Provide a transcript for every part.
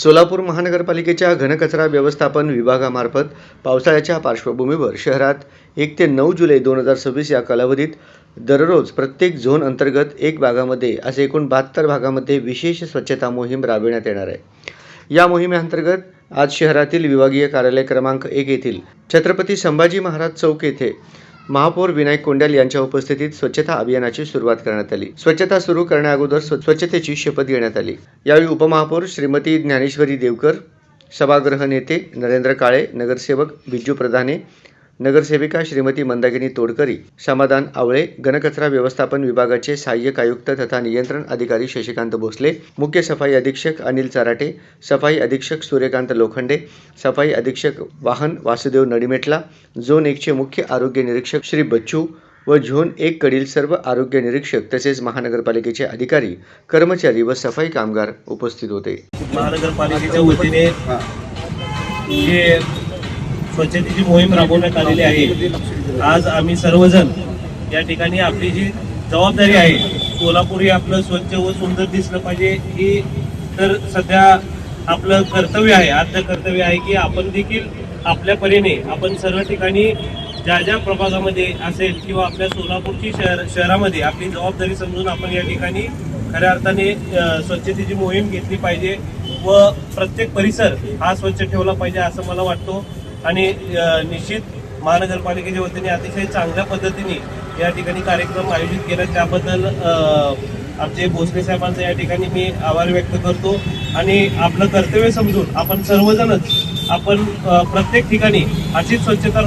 सोलापूर महानगरपालिकेच्या घनकचरा व्यवस्थापन विभागामार्फत पावसाळ्याच्या पार्श्वभूमीवर शहरात 1 ते 9 जुलै 2026 या कालावधीत दररोज प्रत्येक झोन अंतर्गत 1 भागामध्ये असे एकूण 72 भागामध्ये विशेष स्वच्छता मोहीम राबविण्यात येणार आहे। या मोहिमेअंतर्गत आज शहरातील विभागीय कार्यालय क्रमांक 1 येथील छत्रपती संभाजी महाराज चौक येथे महापौर विनायक कोंडाल यांच्या उपस्थितीत स्वच्छता अभियानाची सुरुवात करण्यात आली। स्वच्छता सुरू करण्याअगोदर स्वच्छतेची शपथ घेण्यात आली। यावेळी उपमहापौर श्रीमती ज्ञानेश्वरी देवकर, सभागृह नेते नरेंद्र काळे, नगरसेवक बिज्जू प्रधाने, नगरसेविका श्रीमती मंदाकिनी तोडकरी, समाधान आवळे, घनकचरा व्यवस्थापन विभागाचे सहाय्यक आयुक्त तथा नियंत्रण अधिकारी शशिकांत भोसले, मुख्य सफाई अधीक्षक अनिल चराटे, सफाई अधीक्षक सूर्यकांत लोखंडे, सफाई अधीक्षक वाहन वासुदेव नडिमेटला, झोन 1 चे मुख्य आरोग्य निरीक्षक श्री बच्चू व झोन 1 कडील सर्व आरोग्य निरीक्षक तसेच महानगरपालिकेचे अधिकारी, कर्मचारी व सफाई कामगार उपस्थित होते। महानगरपालिकेच्या वतीने जे स्वच्छतेची मोहीम राबवण्यात आलेली आहे। आज आम्ही सर्वजण या ठिकाणी आपली जी जबाबदारी आहे, सोलापूर हे आपलं स्वच्छ व सुंदर दिसलं पाहिजे ही तर सध्या आपलं कर्तव्य आहे, आद्य कर्तव्य आहे की आपण देखील आपल्या परीने आपण सर्व ठिकाणी ज्या ज्या प्रभागामध्ये असेल किंवा आपल्या सोलापूरची शहरामध्ये आपली जबाबदारी समजून आपण या ठिकाणी खऱ्या अर्थाने स्वच्छतेची मोहीम घेतली पाहिजे व प्रत्येक परिसर हा स्वच्छ ठेवला पाहिजे असं मला वाटतं। आणि निश्चित महानगरपालिकेच्या वतीने अतिशय चांगल्या पद्धतीने या ठिकाणी कार्यक्रम आयोजित केला, त्याबद्दल आमचे भोसले साहेबांचा या ठिकाणी मी आभार व्यक्त करतो। आणि आपलं कर्तव्य समजून आपण सर्वजणच आपण प्रत्येक ठिकाणी अशीच स्वच्छता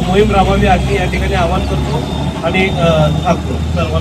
मोहीम राबवावी अशी या ठिकाणी आवाहन करतो आणि थांबतो सर्व।